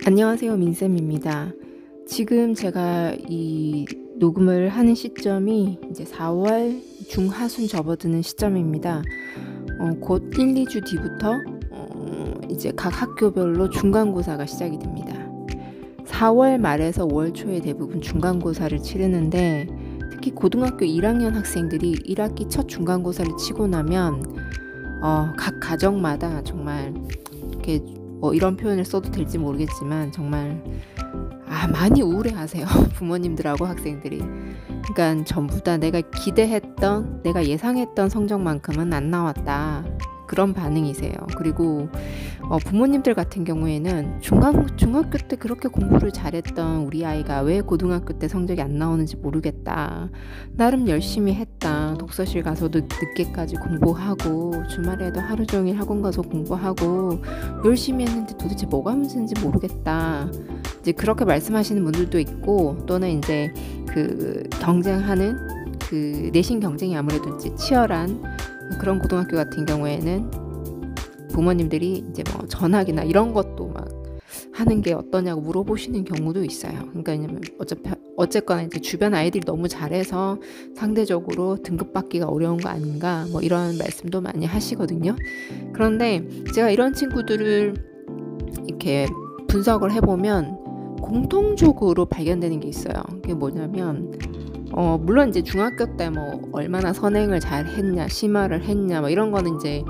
안녕하세요, 민쌤입니다. 지금 제가 이 녹음을 하는 시점이 이제 4월 중하순 접어드는 시점입니다. 곧 1, 2주 뒤부터 이제 각 학교별로 중간고사가 시작이 됩니다. 4월 말에서 5월 초에 대부분 중간고사를 치르는데, 특히 고등학교 1학년 학생들이 1학기 첫 중간고사를 치고 나면 각 가정마다 정말 이렇게 이런 표현을 써도 될지 모르겠지만 정말 많이 우울해하세요. 부모님들하고 학생들이. 그러니까 전부 다 내가 기대했던, 내가 예상했던 성적만큼은 안 나왔다, 그런 반응이세요. 그리고 부모님들 같은 경우에는 중학교 때 그렇게 공부를 잘했던 우리 아이가 왜 고등학교 때 성적이 안 나오는지 모르겠다. 나름 열심히 했다. 독서실 가서도 늦게까지 공부하고 주말에도 하루 종일 학원 가서 공부하고 열심히 했는데 도대체 뭐가 문제인지 모르겠다. 이제 그렇게 말씀하시는 분들도 있고, 또는 이제 그 경쟁하는 그 내신 경쟁이 아무래도 이제 치열한 그런 고등학교 같은 경우에는 부모님들이 이제 뭐 전학이나 이런 것도 막 하는 게 어떠냐고 물어보시는 경우도 있어요. 그러니까 왜냐면 어쨌거나 이제 주변 아이들이 너무 잘해서 상대적으로 등급받기가 어려운 거 아닌가, 뭐 이런 말씀도 많이 하시거든요. 그런데 제가 이런 친구들을 이렇게 분석을 해보면 공통적으로 발견되는 게 있어요. 그게 뭐냐면 물론 이제 중학교 때 뭐 얼마나 선행을 잘 했냐, 심화를 했냐, 뭐 이런 거는 이제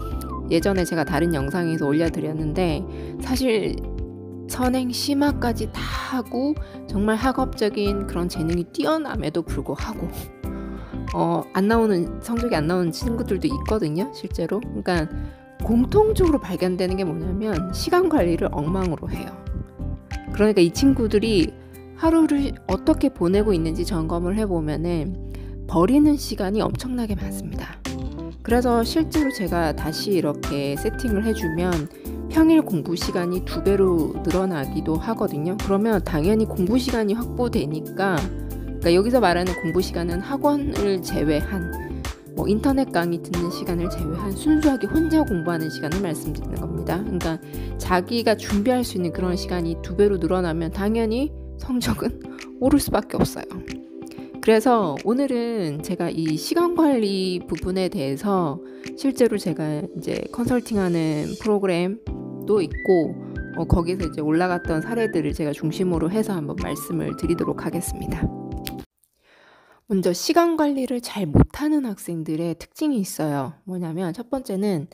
예전에 제가 다른 영상에서 올려드렸는데, 사실 선행, 심화까지 다 하고 정말 학업적인 그런 재능이 뛰어남에도 불구하고 성적이 안 나오는 친구들도 있거든요, 실제로. 그러니까 공통적으로 발견되는 게 뭐냐면 시간 관리를 엉망으로 해요. 그러니까 이 친구들이 하루를 어떻게 보내고 있는지 점검을 해보면은 버리는 시간이 엄청나게 많습니다. 그래서 실제로 제가 다시 이렇게 세팅을 해주면 평일 공부 시간이 2배로 늘어나기도 하거든요. 그러면 당연히 공부 시간이 확보되니까, 그러니까 여기서 말하는 공부 시간은 학원을 제외한 뭐 인터넷 강의 듣는 시간을 제외한 순수하게 혼자 공부하는 시간을 말씀드리는 겁니다. 그러니까 자기가 준비할 수 있는 그런 시간이 2배로 늘어나면 당연히 성적은 오를 수밖에 없어요. 그래서 오늘은 제가 이 시간 관리 부분에 대해서 실제로 제가 이제 컨설팅하는 프로그램도 있고 거기서 이제 올라갔던 사례들을 제가 중심으로 해서 한번 말씀을 드리도록 하겠습니다. 먼저 시간 관리를 잘 못하는 학생들의 특징이 있어요. 뭐냐면 첫 번째는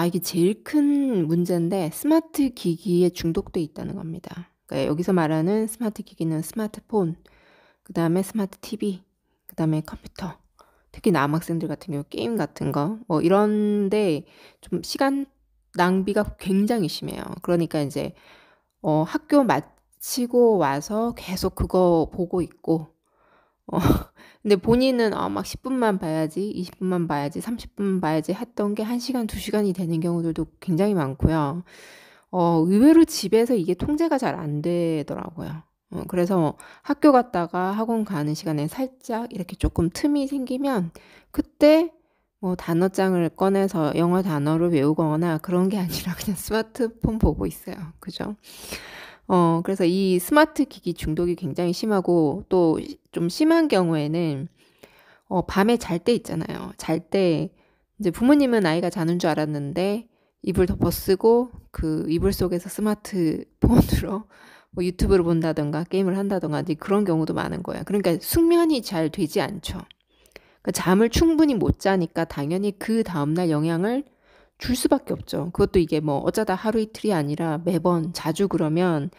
이게 제일 큰 문제인데 스마트 기기에 중독돼 있다는 겁니다. 그러니까 여기서 말하는 스마트 기기는 스마트폰, 그 다음에 스마트 TV, 그 다음에 컴퓨터, 특히 남학생들 같은 경우 게임 같은 거 뭐 이런데 좀 시간 낭비가 굉장히 심해요. 그러니까 이제 학교 마치고 와서 계속 그거 보고 있고 근데 본인은 막 10분만 봐야지, 20분만 봐야지, 30분만 봐야지 했던 게 1시간, 2시간이 되는 경우들도 굉장히 많고요. 의외로 집에서 이게 통제가 잘 안 되더라고요. 그래서 학교 갔다가 학원 가는 시간에 살짝 이렇게 조금 틈이 생기면 그때 뭐 단어장을 꺼내서 영어 단어를 외우거나 그런 게 아니라 그냥 스마트폰 보고 있어요. 그죠? 그래서 이 스마트 기기 중독이 굉장히 심하고, 또 좀 심한 경우에는 밤에 잘 때 있잖아요. 잘 때 이제 부모님은 아이가 자는 줄 알았는데 이불 덮어 쓰고 그 이불 속에서 스마트폰으로 뭐 유튜브를 본다던가 게임을 한다던가 이제 그런 경우도 많은 거예요. 그러니까 숙면이 잘 되지 않죠. 그러니까 잠을 충분히 못 자니까 당연히 그 다음날 영향을 줄 수밖에 없죠. 그것도 이게 뭐 어쩌다 하루 이틀이 아니라 매번 자주 그러면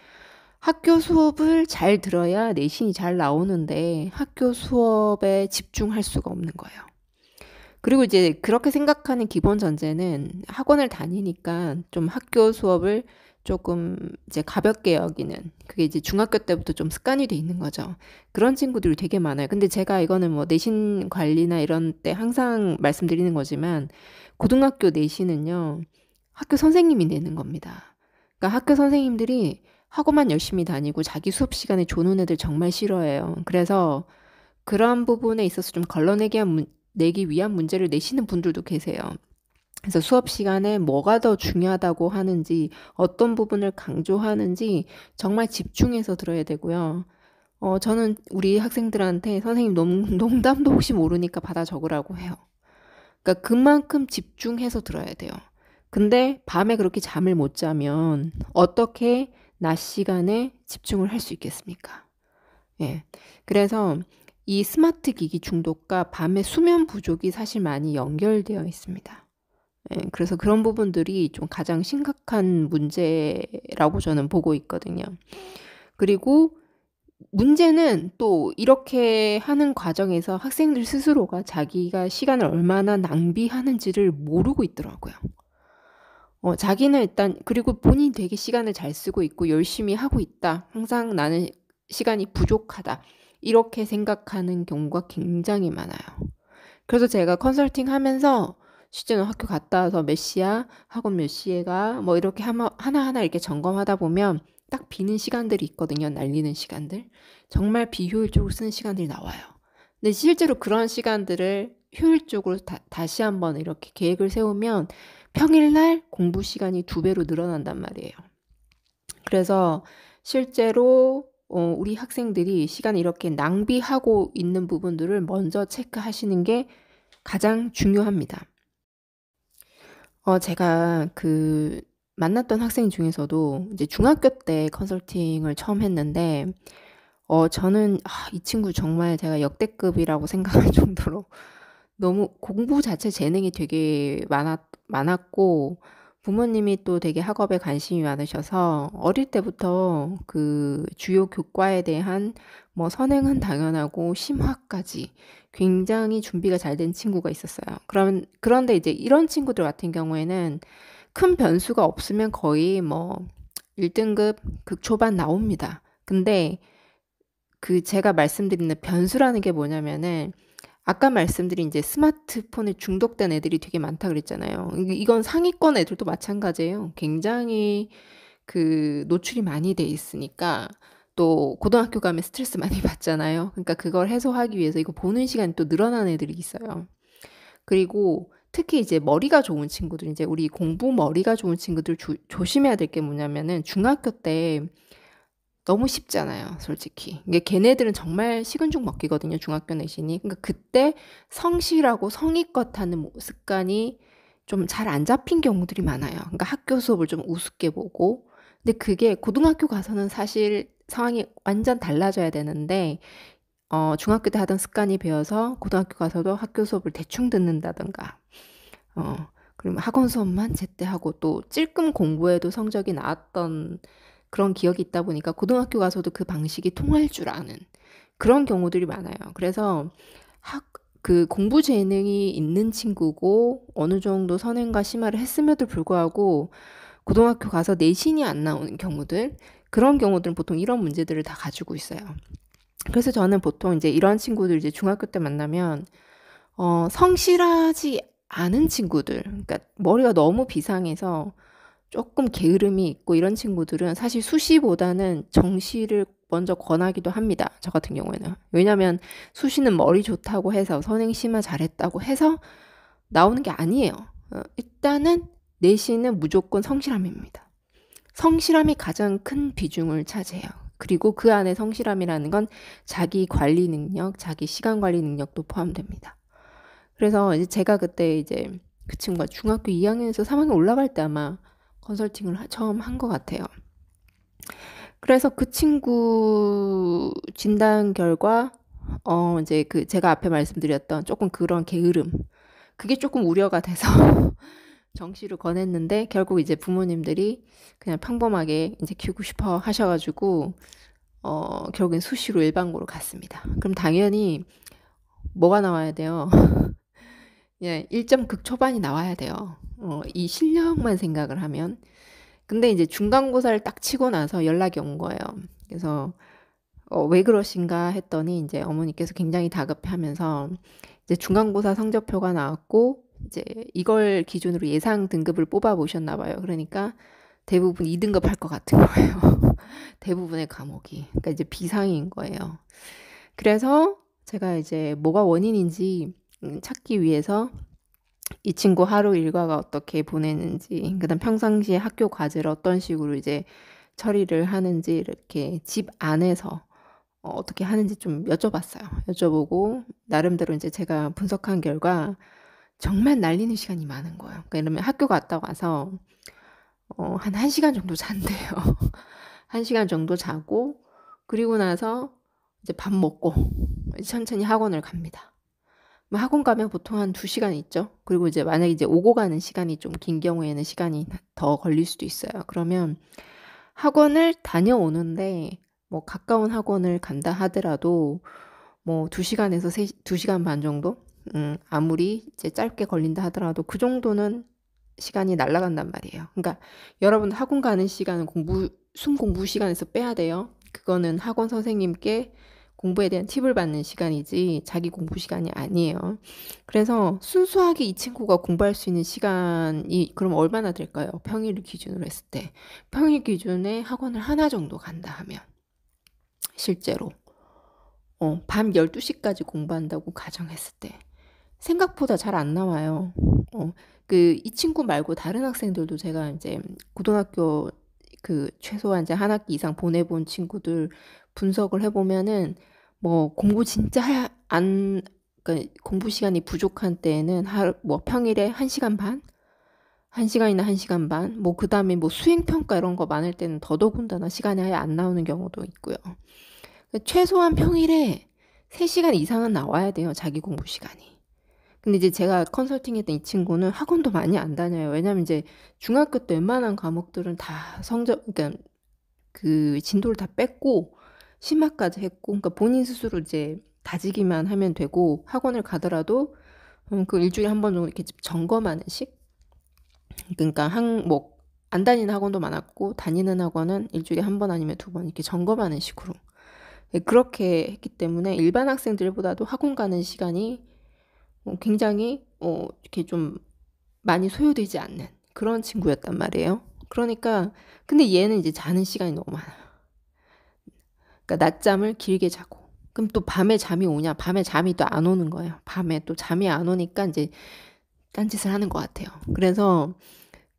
학교 수업을 잘 들어야 내신이 잘 나오는데 학교 수업에 집중할 수가 없는 거예요. 그리고 이제 그렇게 생각하는 기본 전제는 학원을 다니니까 좀 학교 수업을 조금 이제 가볍게 여기는, 그게 이제 중학교 때부터 좀 습관이 돼 있는 거죠. 그런 친구들이 되게 많아요. 근데 제가 이거는 뭐 내신 관리나 이런 때 항상 말씀드리는 거지만 고등학교 내신은요, 학교 선생님이 내는 겁니다. 그러니까 학교 선생님들이 학원만 열심히 다니고 자기 수업 시간에 조는 애들 정말 싫어해요. 그래서 그런 부분에 있어서 좀 걸러내기 내기 위한 문제를 내시는 분들도 계세요. 그래서 수업 시간에 뭐가 더 중요하다고 하는지, 어떤 부분을 강조하는지 정말 집중해서 들어야 되고요. 저는 우리 학생들한테 선생님 농담도 혹시 모르니까 받아 적으라고 해요. 그러니까 그만큼 집중해서 들어야 돼요. 근데 밤에 그렇게 잠을 못 자면 어떻게 낮 시간에 집중을 할 수 있겠습니까? 예. 그래서 이 스마트 기기 중독과 밤의 수면 부족이 사실 많이 연결되어 있습니다. 예, 그래서 그런 부분들이 좀 가장 심각한 문제라고 저는 보고 있거든요. 그리고 문제는 또 이렇게 하는 과정에서 학생들 스스로가 자기가 시간을 얼마나 낭비하는지를 모르고 있더라고요. 자기는 일단, 그리고 본인이 되게 시간을 잘 쓰고 있고 열심히 하고 있다. 항상 나는 시간이 부족하다. 이렇게 생각하는 경우가 굉장히 많아요. 그래서 제가 컨설팅 하면서 실제 너 학교 갔다 와서 몇 시야? 학원 몇 시에 가? 뭐 이렇게 하나하나 이렇게 점검하다 보면 딱 비는 시간들이 있거든요. 날리는 시간들. 정말 비효율적으로 쓰는 시간들이 나와요. 근데 실제로 그런 시간들을 효율적으로 다시 한번 이렇게 계획을 세우면 평일날 공부 시간이 2배로 늘어난단 말이에요. 그래서 실제로 우리 학생들이 시간을 이렇게 낭비하고 있는 부분들을 먼저 체크하시는 게 가장 중요합니다. 제가 만났던 학생 중에서도 이제 중학교 때 컨설팅을 처음 했는데, 저는, 이 친구 정말 제가 역대급이라고 생각할 정도로 너무 공부 자체 재능이 되게 많았고, 부모님이 또 되게 학업에 관심이 많으셔서 어릴 때부터 그 주요 교과에 대한 뭐 선행은 당연하고 심화까지 굉장히 준비가 잘 된 친구가 있었어요. 그런데 이제 이런 친구들 같은 경우에는 큰 변수가 없으면 거의 뭐 1등급 극초반 나옵니다. 근데 제가 말씀드리는 변수라는 게 뭐냐면은 아까 말씀드린 이제 스마트폰에 중독된 애들이 되게 많다 그랬잖아요. 이건 상위권 애들도 마찬가지예요. 굉장히 노출이 많이 돼 있으니까 또 고등학교 가면 스트레스 많이 받잖아요. 그러니까 그걸 해소하기 위해서 이거 보는 시간이 또 늘어나는 애들이 있어요. 그리고 특히 이제 머리가 좋은 친구들, 이제 우리 공부 머리가 좋은 친구들 조심해야 될 게 뭐냐면은 중학교 때 너무 쉽잖아요, 솔직히. 이게 걔네들은 정말 식은 죽 먹기거든요, 중학교 내신이. 그러니까 그때 성실하고 성의껏 하는 습관이 좀 잘 안 잡힌 경우들이 많아요. 그러니까 학교 수업을 좀 우습게 보고. 근데 그게 고등학교 가서는 사실 상황이 완전 달라져야 되는데, 중학교 때 하던 습관이 배어서 고등학교 가서도 학교 수업을 대충 듣는다든가, 그리고 학원 수업만 제때 하고 또 찔끔 공부해도 성적이 나왔던 그런 기억이 있다 보니까 고등학교 가서도 그 방식이 통할 줄 아는 그런 경우들이 많아요. 그래서 공부 재능이 있는 친구고 어느 정도 선행과 심화를 했음에도 불구하고 고등학교 가서 내신이 안 나오는 경우들, 그런 경우들은 보통 이런 문제들을 다 가지고 있어요. 그래서 저는 보통 이제 이런 친구들 이제 중학교 때 만나면 성실하지 않은 친구들, 그러니까 머리가 너무 비상해서 조금 게으름이 있고 이런 친구들은 사실 수시보다는 정시를 먼저 권하기도 합니다. 저 같은 경우에는. 왜냐하면 수시는 머리 좋다고 해서 선행 심화 잘했다고 해서 나오는 게 아니에요. 일단은 내신은 무조건 성실함입니다. 성실함이 가장 큰 비중을 차지해요. 그리고 그 안에 성실함이라는 건 자기 관리 능력, 자기 시간 관리 능력도 포함됩니다. 그래서 이제 제가 그때 이제 그 친구가 중학교 2학년에서 3학년 올라갈 때 아마 컨설팅을 처음 한 것 같아요. 그래서 그 친구 진단 결과, 이제 제가 앞에 말씀드렸던 조금 그런 게으름, 그게 조금 우려가 돼서 정시를 권했는데 결국 이제 부모님들이 그냥 평범하게 이제 키우고 싶어 하셔가지고 결국엔 수시로 일반고로 갔습니다. 그럼 당연히 뭐가 나와야 돼요? 예, 1점 극초반이 나와야 돼요. 이 실력만 생각을 하면. 근데 이제 중간고사를 딱 치고 나서 연락이 온 거예요. 그래서 왜 그러신가 했더니 이제 어머니께서 굉장히 다급해하면서 이제 중간고사 성적표가 나왔고 이제 이걸 기준으로 예상 등급을 뽑아 보셨나 봐요. 그러니까 대부분 2등급 할 것 같은 거예요. 대부분의 과목이. 그러니까 이제 비상인 거예요. 그래서 제가 이제 뭐가 원인인지 찾기 위해서 이 친구 하루 일과가 어떻게 보내는지, 그다음 평상시에 학교 과제를 어떤 식으로 이제 처리를 하는지 이렇게 집 안에서 어떻게 하는지 좀 여쭤봤어요. 여쭤보고 나름대로 이제 제가 분석한 결과 정말 날리는 시간이 많은 거예요. 그러니까 이러면 학교 갔다 와서 한 1시간 정도 잔대요. 1시간 정도 자고 그리고 나서 이제 밥 먹고 이제 천천히 학원을 갑니다. 뭐 학원 가면 보통 한 2시간 있죠. 그리고 이제 만약에 이제 오고 가는 시간이 좀 긴 경우에는 시간이 더 걸릴 수도 있어요. 그러면 학원을 다녀오는데 뭐 가까운 학원을 간다 하더라도 뭐 2시간에서 2시간 반 정도? 아무리 이제 짧게 걸린다 하더라도 그 정도는 시간이 날아간단 말이에요. 그러니까 여러분 학원 가는 시간은 숨 공부 시간에서 빼야 돼요. 그거는 학원 선생님께 공부에 대한 팁을 받는 시간이지 자기 공부 시간이 아니에요. 그래서 순수하게 이 친구가 공부할 수 있는 시간이 그럼 얼마나 될까요? 평일 기준으로 했을 때. 평일 기준에 학원을 하나 정도 간다 하면 실제로 밤 12시까지 공부한다고 가정했을 때 생각보다 잘 안 나와요. 이 친구 말고 다른 학생들도 제가 이제 고등학교 최소한 이제 한 학기 이상 보내본 친구들 분석을 해보면은 뭐 공부 진짜 그러니까 공부 시간이 부족한 때에는 뭐 평일에 1시간 반? 1시간이나 1시간 반? 뭐 그 다음에 뭐 수행평가 이런 거 많을 때는 더더군다나 시간이 아예 안 나오는 경우도 있고요. 최소한 평일에 3시간 이상은 나와야 돼요. 자기 공부 시간이. 근데 이제 제가 컨설팅했던 이 친구는 학원도 많이 안 다녀요. 왜냐면 이제 중학교 때 웬만한 과목들은 다 그러니까 그 진도를 다 뺐고 심화까지 했고, 그러니까 본인 스스로 이제 다지기만 하면 되고 학원을 가더라도 그 일주일에 한 번 정도 이렇게 점검하는 식. 그러니까 뭐 안 다니는 학원도 많았고 다니는 학원은 일주일에 한 번 아니면 2번 이렇게 점검하는 식으로 그렇게 했기 때문에 일반 학생들보다도 학원 가는 시간이 굉장히 이렇게 좀 많이 소요되지 않는 그런 친구였단 말이에요. 그러니까 근데 얘는 이제 자는 시간이 너무 많아요. 그러니까 낮잠을 길게 자고 그럼 또 밤에 잠이 오냐? 밤에 잠이 또 안 오는 거예요. 밤에 또 잠이 안 오니까 이제 딴짓을 하는 것 같아요. 그래서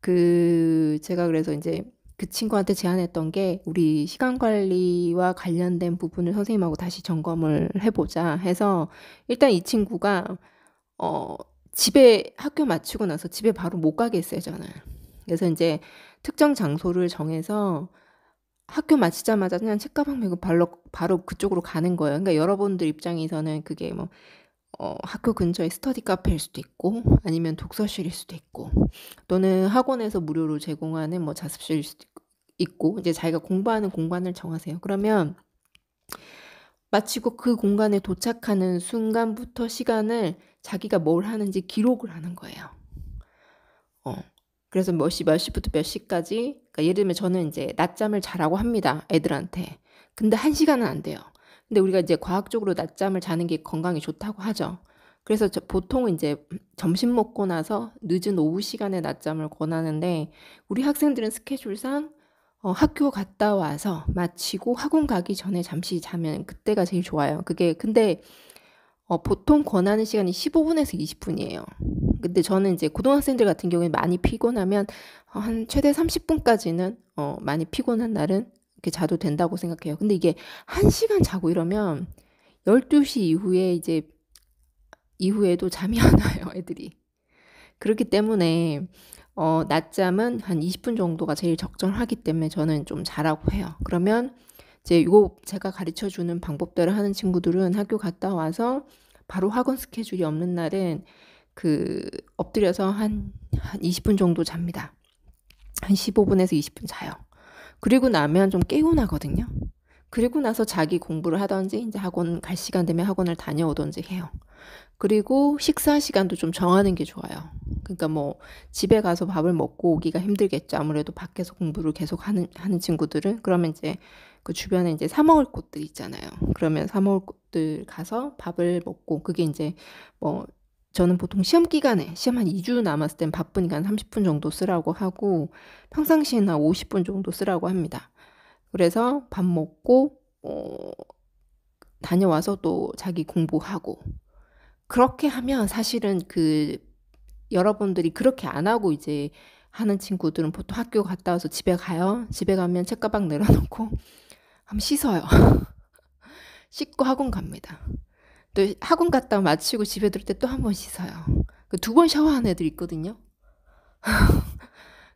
제가 그래서 이제 그 친구한테 제안했던 게 우리 시간 관리와 관련된 부분을 선생님하고 다시 점검을 해보자 해서 일단 이 친구가 집에 학교 마치고 나서 집에 바로 못 가게 했어요, 저는. 그래서 이제 특정 장소를 정해서 학교 마치자마자 그냥 책가방 메고 바로 그쪽으로 가는 거예요. 그러니까 여러분들 입장에서는 그게 뭐 학교 근처에 스터디 카페일 수도 있고 아니면 독서실일 수도 있고 또는 학원에서 무료로 제공하는 뭐 자습실일 수도 있고 이제 자기가 공부하는 공간을 정하세요. 그러면 마치고 그 공간에 도착하는 순간부터 시간을 자기가 뭘 하는지 기록을 하는 거예요. 그래서 몇 시부터 몇 시까지, 그러니까 예를 들면 저는 이제 낮잠을 자라고 합니다. 애들한테. 근데 1시간은 안 돼요. 근데 우리가 이제 과학적으로 낮잠을 자는 게 건강에 좋다고 하죠. 그래서 보통 이제 점심 먹고 나서 늦은 오후 시간에 낮잠을 권하는데 우리 학생들은 스케줄상 학교 갔다 와서 마치고 학원 가기 전에 잠시 자면 그때가 제일 좋아요. 그게 근데 보통 권하는 시간이 15분에서 20분이에요. 근데 저는 이제 고등학생들 같은 경우에 많이 피곤하면 한 최대 30분까지는 많이 피곤한 날은 이렇게 자도 된다고 생각해요. 근데 이게 1시간 자고 이러면 12시 이후에도 잠이 안 와요, 애들이. 그렇기 때문에 낮잠은 한 20분 정도가 제일 적절하기 때문에 저는 좀 자라고 해요. 그러면 이제 이거 제가 가르쳐 주는 방법대로 하는 친구들은 학교 갔다 와서 바로 학원 스케줄이 없는 날은 엎드려서 한 20분 정도 잡니다. 한 15분에서 20분 자요. 그리고 나면 좀 개운하거든요. 그리고 나서 자기 공부를 하던지 이제 학원 갈 시간 되면 학원을 다녀오던지 해요. 그리고 식사 시간도 좀 정하는 게 좋아요. 그러니까 뭐 집에 가서 밥을 먹고 오기가 힘들겠죠. 아무래도 밖에서 공부를 계속 하는 친구들은 그러면 이제 그 주변에 이제 사 먹을 곳들 있잖아요. 그러면 사 먹을 곳들 가서 밥을 먹고 그게 이제 뭐 저는 보통 시험 기간에 시험 한 2주 남았을 땐 바쁘니까 한 30분 정도 쓰라고 하고 평상시에는 한 50분 정도 쓰라고 합니다. 그래서 밥 먹고 다녀와서 또 자기 공부하고 그렇게 하면 사실은 여러분들이 그렇게 안 하고 이제 하는 친구들은 보통 학교 갔다 와서 집에 가요. 집에 가면 책가방 내려놓고 한번 씻어요. 씻고 학원 갑니다. 또 학원 갔다 마치고 집에 들을 때 또 한 번 씻어요. 그 두 번 샤워하는 애들 있거든요.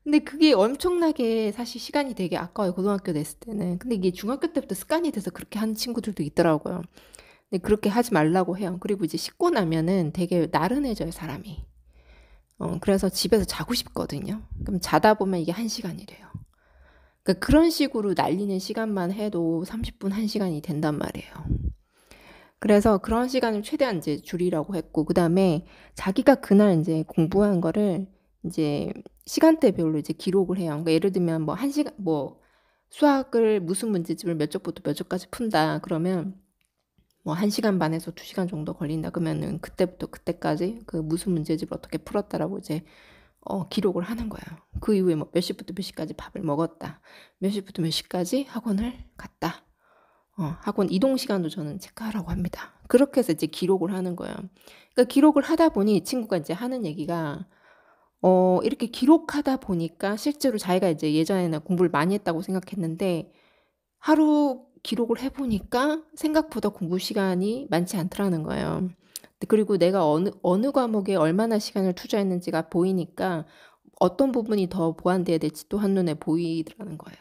근데 그게 엄청나게 사실 시간이 되게 아까워요. 고등학교 됐을 때는. 근데 이게 중학교 때부터 습관이 돼서 그렇게 하는 친구들도 있더라고요. 근데 그렇게 하지 말라고 해요. 그리고 이제 씻고 나면은 되게 나른해져요, 사람이. 그래서 집에서 자고 싶거든요. 그럼 자다 보면 이게 1시간이 돼요. 그러니까 그런 식으로 날리는 시간만 해도 30분, 1시간이 된단 말이에요. 그래서 그런 시간을 최대한 이제 줄이라고 했고, 그 다음에 자기가 그날 이제 공부한 거를 이제 시간대별로 이제 기록을 해요. 그러니까 예를 들면 뭐 1시간, 뭐 수학을 무슨 문제집을 몇 쪽부터 몇 쪽까지 푼다. 그러면 뭐 1시간 반에서 2시간 정도 걸린다. 그러면은 그때부터 그때까지 그 무슨 문제집을 어떻게 풀었다라고 이제 기록을 하는 거예요. 그 이후에 뭐 몇 시부터 몇 시까지 밥을 먹었다. 몇 시부터 몇 시까지 학원을 갔다. 학원 이동 시간도 저는 체크하라고 합니다. 그렇게 해서 이제 기록을 하는 거예요. 그러니까 기록을 하다 보니 친구가 이제 하는 얘기가 이렇게 기록하다 보니까 실제로 자기가 이제 예전에는 공부를 많이 했다고 생각했는데 하루 기록을 해보니까 생각보다 공부 시간이 많지 않더라는 거예요. 그리고 내가 어느 과목에 얼마나 시간을 투자했는지가 보이니까 어떤 부분이 더 보완돼야 될지 또 한눈에 보이더라는 거예요.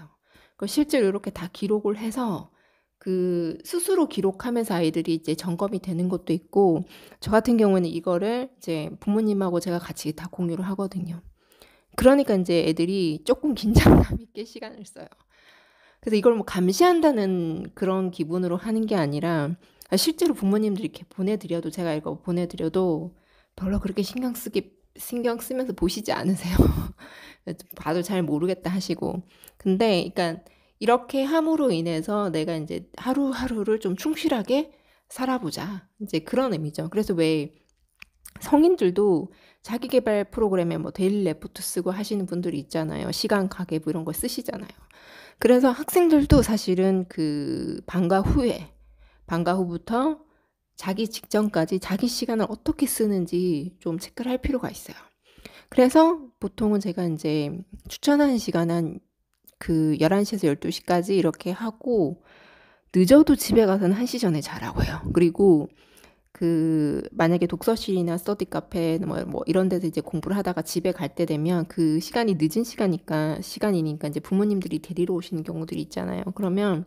실제로 이렇게 다 기록을 해서 그 스스로 기록하면서 아이들이 이제 점검이 되는 것도 있고, 저 같은 경우는 이거를 이제 부모님하고 제가 같이 다 공유를 하거든요. 그러니까 이제 애들이 조금 긴장감 있게 시간을 써요. 그래서 이걸 뭐 감시한다는 그런 기분으로 하는 게 아니라 실제로 부모님들이 이렇게 보내드려도, 제가 이거 보내드려도 별로 그렇게 신경 쓰면서 보시지 않으세요. 봐도 잘 모르겠다 하시고. 근데 그러니까 이렇게 함으로 인해서 내가 이제 하루하루를 좀 충실하게 살아보자. 이제 그런 의미죠. 그래서 왜 성인들도 자기계발 프로그램에 뭐 데일리 레포트 쓰고 하시는 분들이 있잖아요. 시간 가계부 이런 거 쓰시잖아요. 그래서 학생들도 사실은 그 방과 후부터 자기 직전까지 자기 시간을 어떻게 쓰는지 좀 체크를 할 필요가 있어요. 그래서 보통은 제가 이제 추천하는 시간은 그 11시에서 12시까지 이렇게 하고, 늦어도 집에 가서는 1시 전에 자라고 해요. 그리고 그 만약에 독서실이나 스터디 카페 뭐 이런 데서 이제 공부를 하다가 집에 갈 때 되면 그 시간이 늦은 시간이니까 이제 부모님들이 데리러 오시는 경우들이 있잖아요. 그러면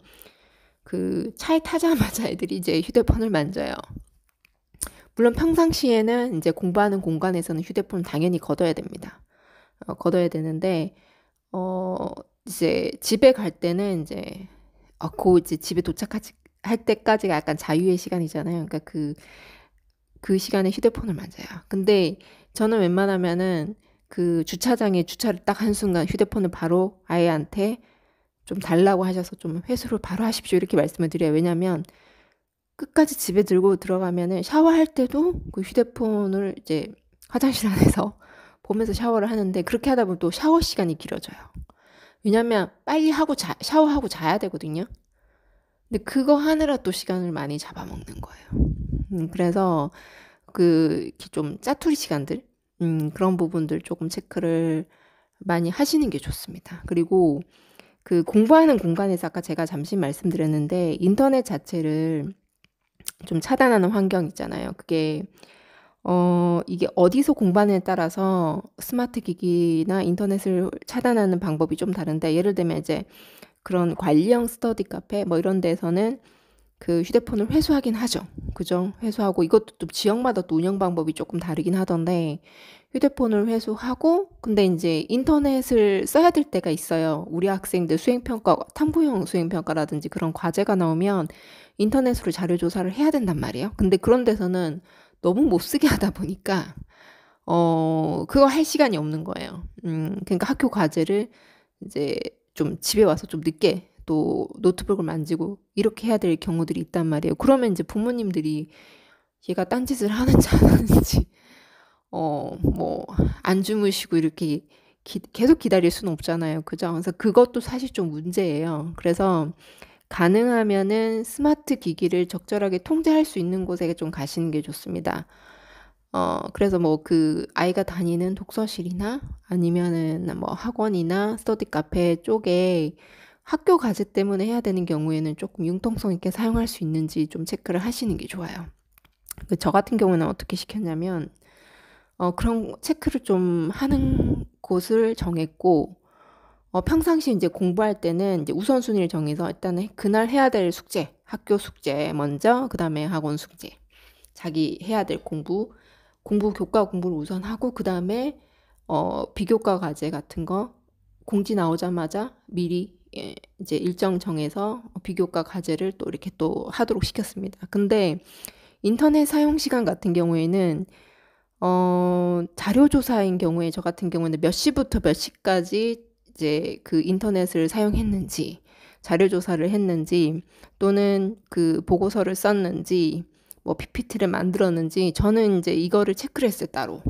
그 차에 타자마자 애들이 이제 휴대폰을 만져요. 물론 평상시에는 이제 공부하는 공간에서는 휴대폰 당연히 걷어야 됩니다. 걷어야 되는데 이제 집에 갈 때는 이제 이제 집에 할 때까지가 약간 자유의 시간이잖아요. 그러니까 그 시간에 휴대폰을 만져요. 근데 저는 웬만하면은 그 주차장에 주차를 딱 한순간 휴대폰을 바로 아이한테 좀 달라고 하셔서 좀 회수를 바로 하십시오. 이렇게 말씀을 드려요. 왜냐면 끝까지 집에 들고 들어가면은 샤워할 때도 그 휴대폰을 이제 화장실 안에서 보면서 샤워를 하는데, 그렇게 하다 보면 또 샤워 시간이 길어져요. 왜냐면 빨리 샤워하고 자야 되거든요. 근데 그거 하느라 또 시간을 많이 잡아먹는 거예요. 그래서 좀 짜투리 시간들, 그런 부분들 조금 체크를 많이 하시는 게 좋습니다. 그리고 그 공부하는 공간에서 아까 제가 잠시 말씀드렸는데 인터넷 자체를 좀 차단하는 환경 있잖아요. 그게 이게 어디서 공부하느냐에 따라서 스마트 기기나 인터넷을 차단하는 방법이 좀 다른데, 예를 들면 이제 그런 관리형 스터디 카페 뭐 이런 데서는 그 휴대폰을 회수하긴 하죠. 그죠? 회수하고, 이것도 또 지역마다 또 운영 방법이 조금 다르긴 하던데, 휴대폰을 회수하고, 근데 이제 인터넷을 써야 될 때가 있어요. 우리 학생들 수행평가, 탐구형 수행평가라든지 그런 과제가 나오면 인터넷으로 자료 조사를 해야 된단 말이에요. 근데 그런 데서는 너무 못 쓰게 하다 보니까 그거 할 시간이 없는 거예요. 그러니까 학교 과제를 이제 좀 집에 와서 좀 늦게 또 노트북을 만지고 이렇게 해야 될 경우들이 있단 말이에요. 그러면 이제 부모님들이 얘가 딴짓을 하는지 안 하는지 뭐 안 주무시고 이렇게 계속 기다릴 수는 없잖아요. 그죠? 그래서 그것도 사실 좀 문제예요. 그래서 가능하면은 스마트 기기를 적절하게 통제할 수 있는 곳에 좀 가시는 게 좋습니다. 그래서 뭐 그 아이가 다니는 독서실이나 아니면은 뭐 학원이나 스터디 카페 쪽에 학교 과제 때문에 해야 되는 경우에는 조금 융통성 있게 사용할 수 있는지 좀 체크를 하시는 게 좋아요. 저 같은 경우는 어떻게 시켰냐면, 그런 체크를 좀 하는 곳을 정했고, 평상시 이제 공부할 때는 이제 우선순위를 정해서 일단은 그날 해야 될 숙제, 학교 숙제 먼저, 그 다음에 학원 숙제, 자기 해야 될 교과 공부를 우선 하고, 그 다음에, 비교과 과제 같은 거, 공지 나오자마자 미리 이제 일정 정해서 비교과 과제를 또 이렇게 또 하도록 시켰습니다. 근데 인터넷 사용 시간 같은 경우에는 자료 조사인 경우에 저 같은 경우는 몇 시부터 몇 시까지 이제 그 인터넷을 사용했는지, 자료 조사를 했는지, 또는 그 보고서를 썼는지, 뭐 PPT를 만들었는지, 저는 이제 이거를 체크를 했어요, 따로.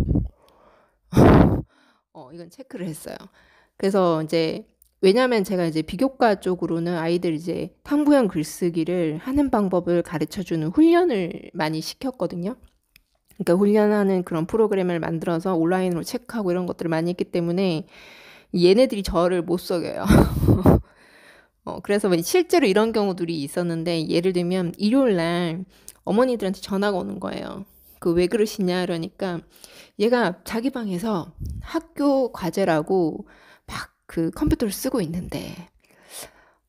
이건 체크를 했어요. 그래서 이제 왜냐하면 제가 이제 비교과 쪽으로는 아이들 이제 탐구형 글쓰기를 하는 방법을 가르쳐주는 훈련을 많이 시켰거든요. 그러니까 훈련하는 그런 프로그램을 만들어서 온라인으로 체크하고 이런 것들을 많이 했기 때문에 얘네들이 저를 못 속여요. 그래서 실제로 이런 경우들이 있었는데, 예를 들면 일요일 날 어머니들한테 전화가 오는 거예요. 그 왜 그러시냐 이러니까 얘가 자기 방에서 학교 과제라고 막 그 컴퓨터를 쓰고 있는데,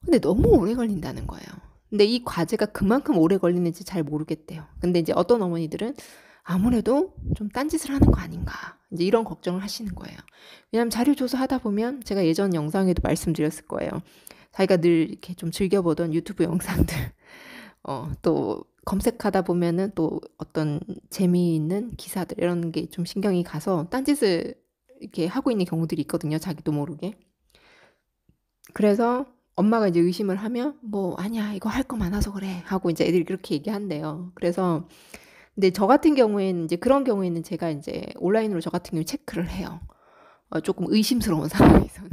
근데 너무 오래 걸린다는 거예요. 근데 이 과제가 그만큼 오래 걸리는지 잘 모르겠대요. 근데 이제 어떤 어머니들은 아무래도 좀 딴짓을 하는 거 아닌가, 이제 이런 걱정을 하시는 거예요. 왜냐하면 자료 조사하다 보면 제가 예전 영상에도 말씀드렸을 거예요. 자기가 늘 이렇게 좀 즐겨보던 유튜브 영상들, 또 검색하다 보면은 또 어떤 재미있는 기사들 이런 게 좀 신경이 가서 딴짓을 이렇게 하고 있는 경우들이 있거든요. 자기도 모르게. 그래서 엄마가 이제 의심을 하면 뭐 아니야 이거 할 거 많아서 그래 하고 이제 애들이 그렇게 얘기한대요. 그래서 근데 저 같은 경우에는 이제 그런 경우에는 제가 이제 온라인으로 저 같은 경우 체크를 해요. 조금 의심스러운 상황에서는.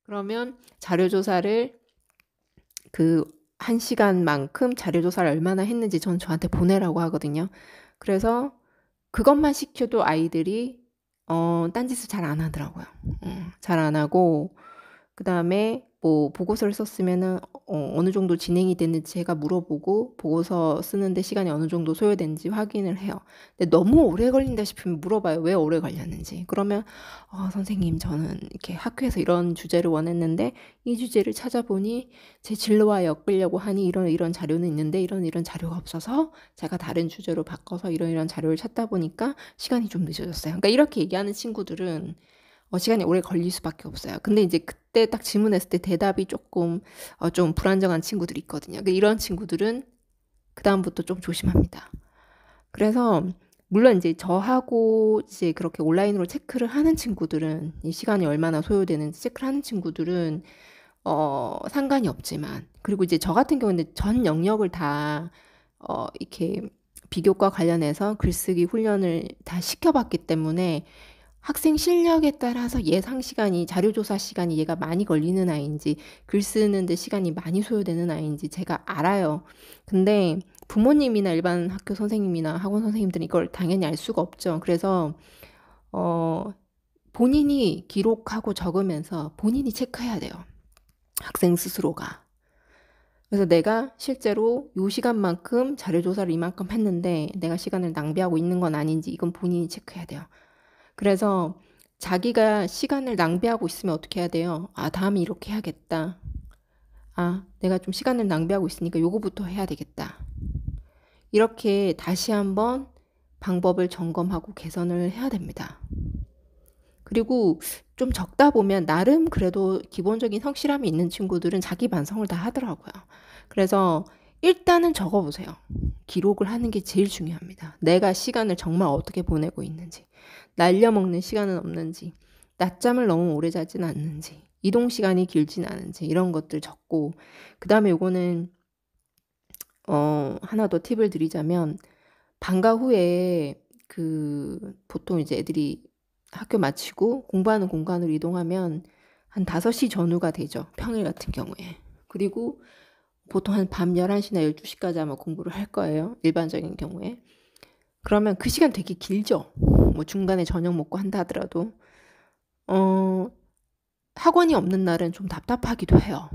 그러면 자료 조사를 그 1시간만큼 자료 조사를 얼마나 했는지 전 저한테 보내라고 하거든요. 그래서 그것만 시켜도 아이들이 딴짓을 잘 안 하더라고요. 잘 안 하고, 그 다음에 뭐 보고서를 썼으면은 어느 정도 진행이 됐는지 제가 물어보고 보고서 쓰는데 시간이 어느 정도 소요됐는지 확인을 해요. 근데 너무 오래 걸린다 싶으면 물어봐요. 왜 오래 걸렸는지. 그러면 선생님 저는 이렇게 학교에서 이런 주제를 원했는데 이 주제를 찾아보니 제 진로와 엮으려고 하니 이런 자료는 있는데 이런 자료가 없어서 제가 다른 주제로 바꿔서 이런 자료를 찾다 보니까 시간이 좀 늦어졌어요. 그러니까 이렇게 얘기하는 친구들은 시간이 오래 걸릴 수밖에 없어요. 근데 이제 그때 딱 질문했을 때 대답이 조금 좀 불안정한 친구들이 있거든요. 그러니까 이런 친구들은 그다음부터 좀 조심합니다. 그래서 물론 이제 저하고 이제 그렇게 온라인으로 체크를 하는 친구들은 이 시간이 얼마나 소요되는지 체크를 하는 친구들은 상관이 없지만, 그리고 이제 저 같은 경우는 전 영역을 다 이렇게 비교과 관련해서 글쓰기 훈련을 다 시켜봤기 때문에 학생 실력에 따라서 예상 시간이, 자료 조사 시간이 얘가 많이 걸리는 아이인지 글 쓰는데 시간이 많이 소요되는 아이인지 제가 알아요. 근데 부모님이나 일반 학교 선생님이나 학원 선생님들은 이걸 당연히 알 수가 없죠. 그래서 본인이 기록하고 적으면서 본인이 체크해야 돼요. 학생 스스로가. 그래서 내가 실제로 요 시간만큼 자료 조사를 이만큼 했는데 내가 시간을 낭비하고 있는 건 아닌지 이건 본인이 체크해야 돼요. 그래서 자기가 시간을 낭비하고 있으면 어떻게 해야 돼요? 다음에 이렇게 해야겠다. 내가 좀 시간을 낭비하고 있으니까 요거부터 해야 되겠다. 이렇게 다시 한번 방법을 점검하고 개선을 해야 됩니다. 그리고 좀 적다 보면 나름 그래도 기본적인 성실함이 있는 친구들은 자기 반성을 다 하더라고요. 그래서 일단은 적어보세요. 기록을 하는 게 제일 중요합니다. 내가 시간을 정말 어떻게 보내고 있는지, 날려먹는 시간은 없는지, 낮잠을 너무 오래 자진 않는지, 이동 시간이 길진 않은지 이런 것들 적고, 그 다음에 요거는 하나 더 팁을 드리자면, 방과 후에 보통 이제 애들이 학교 마치고 공부하는 공간으로 이동하면 한 5시 전후가 되죠. 평일 같은 경우에. 그리고 보통 한 밤 11시나 12시까지 아마 공부를 할 거예요. 일반적인 경우에. 그러면 그 시간 되게 길죠. 뭐 중간에 저녁 먹고 한다 하더라도. 어, 학원이 없는 날은 좀 답답하기도 해요.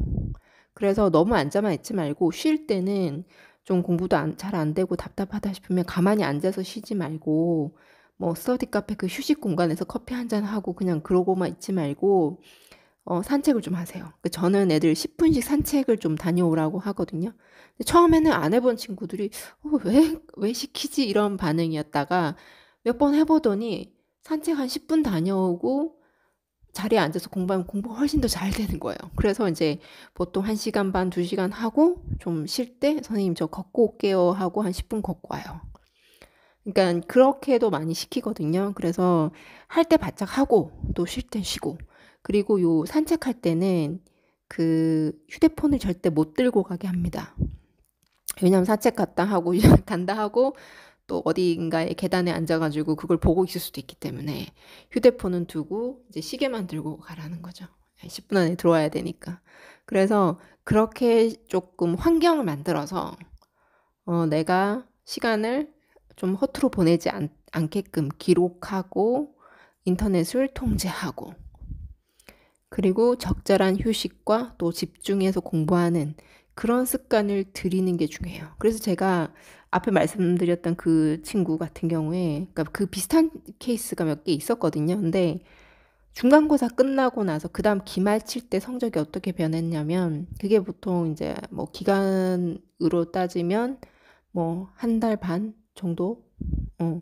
그래서 너무 앉아만 있지 말고 쉴 때는 좀 공부도 잘 안 되고 답답하다 싶으면 가만히 앉아서 쉬지 말고 뭐 스터디 카페 그 휴식 공간에서 커피 한 잔 하고 그냥 그러고만 있지 말고 산책을 좀 하세요. 저는 애들 10분씩 산책을 좀 다녀오라고 하거든요. 근데 처음에는 안 해본 친구들이 왜 시키지 이런 반응이었다가 몇 번 해보더니 산책 한 10분 다녀오고 자리에 앉아서 공부하면 공부가 훨씬 더 잘 되는 거예요. 그래서 이제 보통 1시간 반, 2시간 하고 좀 쉴 때 선생님 저 걷고 올게요 하고 한 10분 걷고 와요. 그러니까 그렇게도 많이 시키거든요. 그래서 할 때 바짝 하고 또 쉴 땐 쉬고. 그리고 요 산책할 때는 그 휴대폰을 절대 못 들고 가게 합니다. 왜냐면 산책 갔다 하고 간다 하고 또 어디인가에 계단에 앉아가지고 그걸 보고 있을 수도 있기 때문에 휴대폰은 두고 이제 시계만 들고 가라는 거죠. 10분 안에 들어와야 되니까. 그래서 그렇게 조금 환경을 만들어서 내가 시간을 좀 허투루 보내지 않게끔 기록하고 인터넷을 통제하고 그리고 적절한 휴식과 또 집중해서 공부하는 그런 습관을 들이는 게 중요해요. 그래서 제가 앞에 말씀드렸던 그 친구 같은 경우에 그러니까 그 비슷한 케이스가 몇 개 있었거든요. 근데 중간고사 끝나고 나서 그다음 기말 칠 때 성적이 어떻게 변했냐면 그게 보통 이제 뭐 기간으로 따지면 뭐 한 달 반 정도? 어,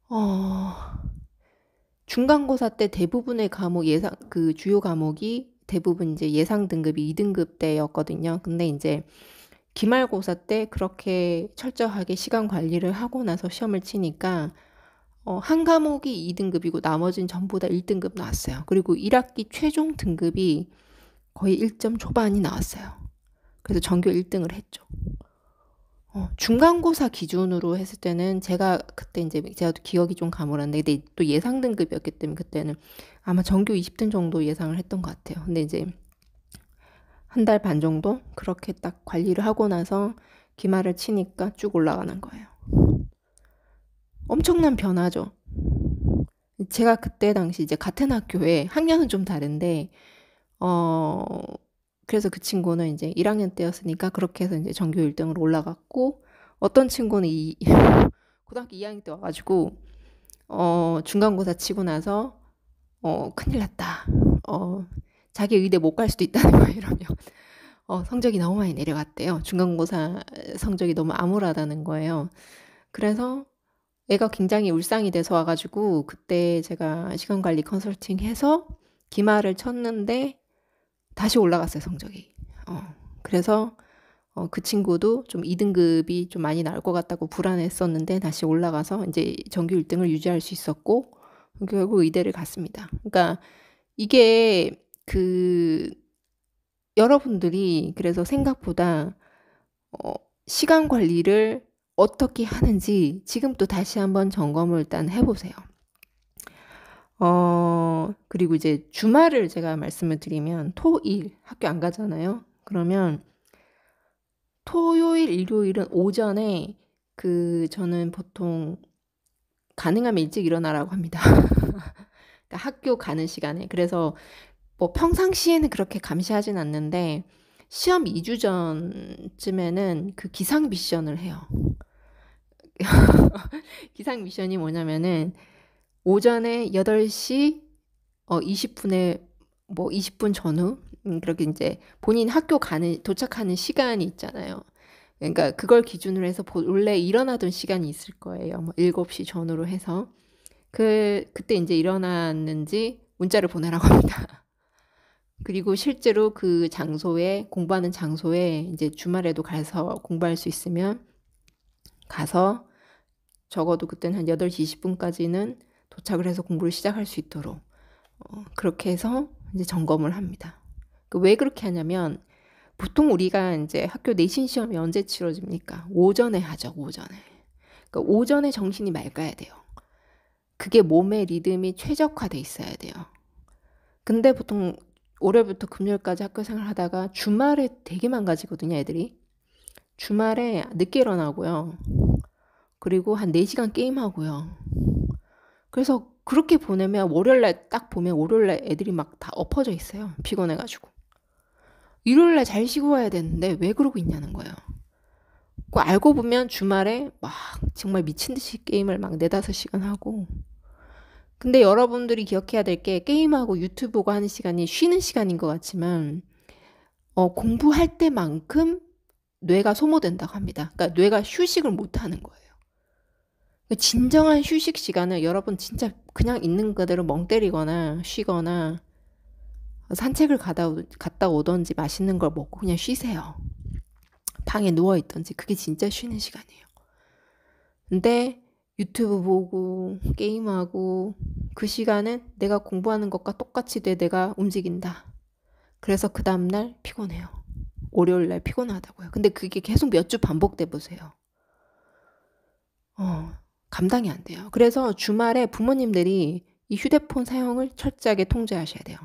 어, 중간고사 때 대부분의 과목 그 주요 과목이 대부분 이제 예상 등급이 2등급 때였거든요. 근데 이제 기말고사 때 그렇게 철저하게 시간 관리를 하고 나서 시험을 치니까 한 과목이 2등급이고 나머지는 전부 다 1등급 나왔어요. 그리고 1학기 최종 등급이 거의 1점 초반이 나왔어요. 그래서 전교 1등을 했죠. 중간고사 기준으로 했을 때는 제가 그때 이제 제가 기억이 좀 가물었는데 근데 또 예상 등급이었기 때문에 그때는 아마 전교 20등 정도 예상을 했던 것 같아요. 근데 이제 한 달 반 정도 그렇게 딱 관리를 하고 나서 기말을 치니까 쭉 올라가는 거예요. 엄청난 변화죠. 제가 그때 당시 이제 같은 학교에 학년은 좀 다른데 그래서 그 친구는 이제 1학년 때였으니까 그렇게 해서 이제 전교 1등으로 올라갔고 어떤 친구는 고등학교 2학년 때 와가지고 중간고사 치고 나서 큰일 났다. 자기 의대 못 갈 수도 있다는 거예요. 이러면 성적이 너무 많이 내려갔대요. 중간고사 성적이 너무 암울하다는 거예요. 그래서 애가 굉장히 울상이 돼서 와가지고 그때 제가 시간관리 컨설팅 해서 기말을 쳤는데 다시 올라갔어요, 성적이. 그래서 그 친구도 좀 2등급이 좀 많이 나올 것 같다고 불안했었는데 다시 올라가서 이제 전교 1등을 유지할 수 있었고 결국 의대를 갔습니다. 그러니까 이게 여러분들이 그래서 생각보다 시간 관리를 어떻게 하는지 지금 또 다시 한번 점검을 일단 해보세요. 그리고 이제 주말을 제가 말씀을 드리면 토일 학교 안 가잖아요. 그러면 토요일, 일요일은 오전에 저는 보통 가능하면 일찍 일어나라고 합니다. 그러니까 학교 가는 시간에. 그래서 뭐 평상시에는 그렇게 감시하진 않는데 시험 2주 전쯤에는 그 기상 미션을 해요. 기상 미션이 뭐냐면은 오전에 8시 20분에 뭐 20분 전후 그렇게 이제 본인 학교 도착하는 시간이 있잖아요. 그러니까 그걸 기준으로 해서 원래 일어나던 시간이 있을 거예요. 뭐 7시 전후로 해서 그때 이제 일어났는지 문자를 보내라고 합니다. 그리고 실제로 그 장소에 공부하는 장소에 이제 주말에도 가서 공부할 수 있으면 가서 적어도 그때는 한 8시 20분까지는 도착을 해서 공부를 시작할 수 있도록 그렇게 해서 이제 점검을 합니다. 왜 그렇게 하냐면 보통 우리가 이제 학교 내신 시험이 언제 치러집니까? 오전에 하죠, 오전에. 그러니까 오전에 정신이 맑아야 돼요. 그게 몸의 리듬이 최적화돼 있어야 돼요. 근데 보통 월요일부터 금요일까지 학교 생활 하다가 주말에 되게 망가지거든요, 애들이. 주말에 늦게 일어나고요. 그리고 한 4시간 게임하고요. 그래서 그렇게 보내면 월요일날 딱 보면 월요일날 애들이 막 다 엎어져 있어요. 피곤해가지고. 일요일날 잘 쉬고 와야 되는데 왜 그러고 있냐는 거예요. 그 알고 보면 주말에 막 정말 미친 듯이 게임을 막 4-5시간 하고. 근데 여러분들이 기억해야 될 게 게임하고 유튜브 보고 하는 시간이 쉬는 시간인 것 같지만 공부할 때만큼 뇌가 소모된다고 합니다. 그러니까 뇌가 휴식을 못 하는 거예요. 진정한 휴식 시간은 여러분 진짜 그냥 있는 그대로 멍 때리거나 쉬거나 산책을 갔다 오던지 맛있는 걸 먹고 그냥 쉬세요. 방에 누워있던지 그게 진짜 쉬는 시간이에요. 근데 유튜브 보고 게임하고 그 시간은 내가 공부하는 것과 똑같이 내가 움직인다. 그래서 그 다음날 피곤해요. 월요일날 피곤하다고요. 근데 그게 계속 몇 주 반복돼 보세요. 감당이 안 돼요. 그래서 주말에 부모님들이 이 휴대폰 사용을 철저하게 통제하셔야 돼요.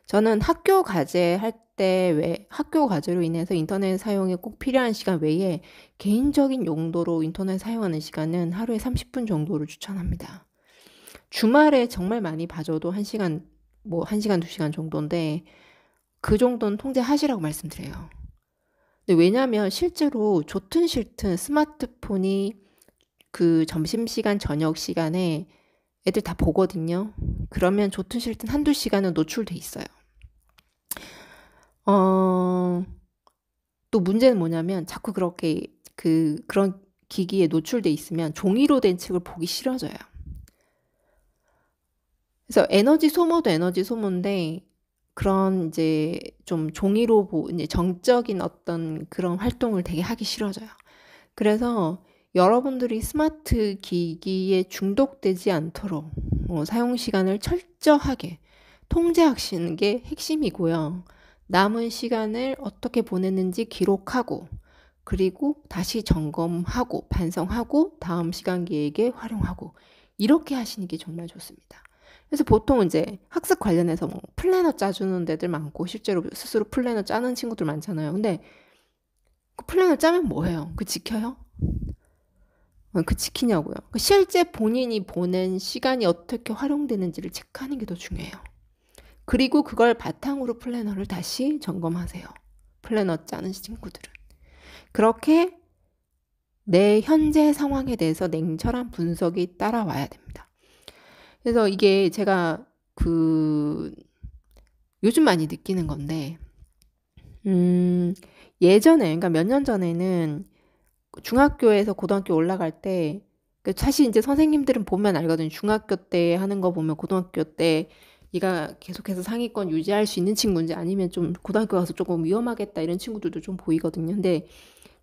저는 학교 과제 할 때 학교 과제로 인해서 인터넷 사용이 꼭 필요한 시간 외에 개인적인 용도로 인터넷 사용하는 시간은 하루에 30분 정도를 추천합니다. 주말에 정말 많이 봐줘도 1시간, 1시간, 2시간 정도인데 그 정도는 통제하시라고 말씀드려요. 근데 왜냐면 실제로 좋든 싫든 스마트폰이 그 점심시간, 저녁 시간에 애들 다 보거든요. 그러면 좋든 싫든 1-2시간은 노출돼 있어요. 또 문제는 뭐냐면 자꾸 그렇게 그런 기기에 노출돼 있으면 종이로 된 책을 보기 싫어져요. 그래서 에너지 소모도 에너지 소모인데 그런 이제 좀 종이로 이제 정적인 어떤 그런 활동을 되게 하기 싫어져요. 그래서 여러분들이 스마트 기기에 중독되지 않도록 사용 시간을 철저하게 통제하시는 게 핵심이고요. 남은 시간을 어떻게 보냈는지 기록하고 그리고 다시 점검하고 반성하고 다음 시간 계획에 활용하고 이렇게 하시는 게 정말 좋습니다. 그래서 보통 이제 학습 관련해서 플래너 짜주는 데들 많고 실제로 스스로 플래너 짜는 친구들 많잖아요. 근데 그 플래너 짜면 뭐해요? 그 지켜요? 그 지키냐고요. 실제 본인이 보낸 시간이 어떻게 활용되는지를 체크하는 게 더 중요해요. 그리고 그걸 바탕으로 플래너를 다시 점검하세요. 플래너 짜는 친구들은. 그렇게 내 현재 상황에 대해서 냉철한 분석이 따라와야 됩니다. 그래서 이게 제가 요즘 많이 느끼는 건데, 예전에, 그러니까 몇 년 전에는 중학교에서 고등학교 올라갈 때, 사실 이제 선생님들은 보면 알거든요. 중학교 때 하는 거 보면 고등학교 때 얘가 계속해서 상위권 유지할 수 있는 친구인지 아니면 좀 고등학교 가서 조금 위험하겠다 이런 친구들도 좀 보이거든요. 근데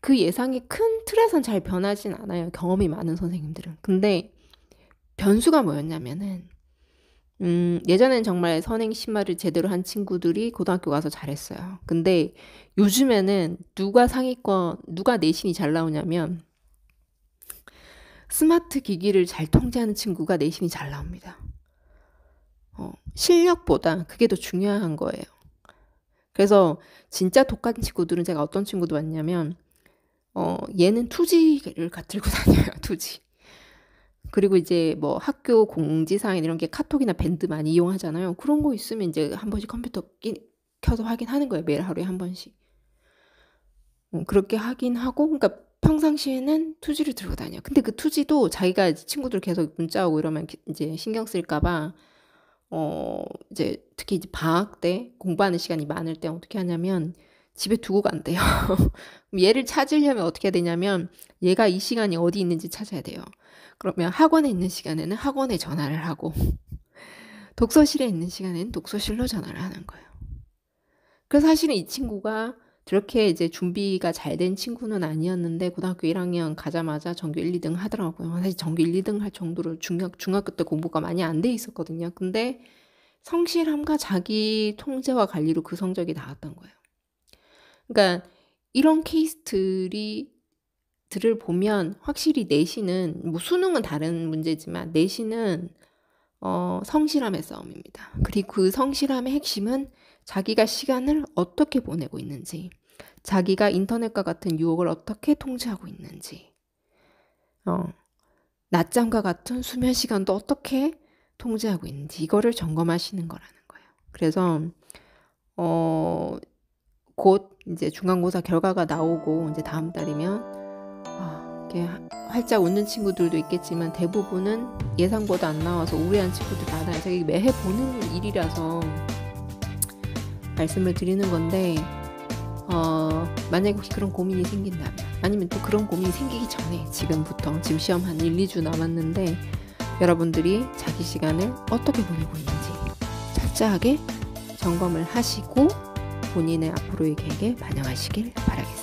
그 예상이 큰 틀에선 잘 변하진 않아요. 경험이 많은 선생님들은. 근데 변수가 뭐였냐면은 예전엔 정말 선행 심화를 제대로 한 친구들이 고등학교 가서 잘했어요. 근데 요즘에는 누가 내신이 잘 나오냐면 스마트 기기를 잘 통제하는 친구가 내신이 잘 나옵니다. 실력보다 그게 더 중요한 거예요. 그래서 진짜 독한 친구들은 제가 어떤 친구도 봤냐면 얘는 투지를 들고 다녀요. 투지. 그리고 이제 뭐 학교 공지사항 이런 게 카톡이나 밴드 많이 이용하잖아요. 그런 거 있으면 이제 한 번씩 컴퓨터 켜서 확인하는 거예요. 매일 하루에 한 번씩. 그렇게 확인하고, 그러니까 평상시에는 투지를 들고 다녀. 근데 그 투지도 자기가 친구들 계속 문자 오고 이러면 이제 신경 쓸까봐, 이제 특히 이제 방학 때 공부하는 시간이 많을 때 어떻게 하냐면 집에 두고 간대요. 얘를 찾으려면 어떻게 해야 되냐면 얘가 이 시간이 어디 있는지 찾아야 돼요. 그러면 학원에 있는 시간에는 학원에 전화를 하고 독서실에 있는 시간에는 독서실로 전화를 하는 거예요. 그래서 사실은 이 친구가 그렇게 이제 준비가 잘 된 친구는 아니었는데 고등학교 1학년 가자마자 전교 1, 2등 하더라고요. 사실 전교 1, 2등 할 정도로 중학교 때 공부가 많이 안 돼 있었거든요. 근데 성실함과 자기 통제와 관리로 그 성적이 나왔던 거예요. 그러니까 이런 케이스들을 보면 확실히 내신은 뭐 수능은 다른 문제지만 내신은 성실함의 싸움입니다. 그리고 그 성실함의 핵심은 자기가 시간을 어떻게 보내고 있는지, 자기가 인터넷과 같은 유혹을 어떻게 통제하고 있는지, 낮잠과 같은 수면 시간도 어떻게 통제하고 있는지 이거를 점검하시는 거라는 거예요. 그래서 곧 이제 중간고사 결과가 나오고 이제 다음 달이면 이렇게 활짝 웃는 친구들도 있겠지만 대부분은 예상보다 안 나와서 우울해하는 친구들 많아요. 제가 매해 보는 일이라서 말씀을 드리는 건데 만약에 혹시 그런 고민이 생긴다면 아니면 또 그런 고민이 생기기 전에 지금부터 지금 시험 한 1, 2주 남았는데 여러분들이 자기 시간을 어떻게 보내고 있는지 철저하게 점검을 하시고 본인의 앞으로의 계획에 반영하시길 바라겠습니다.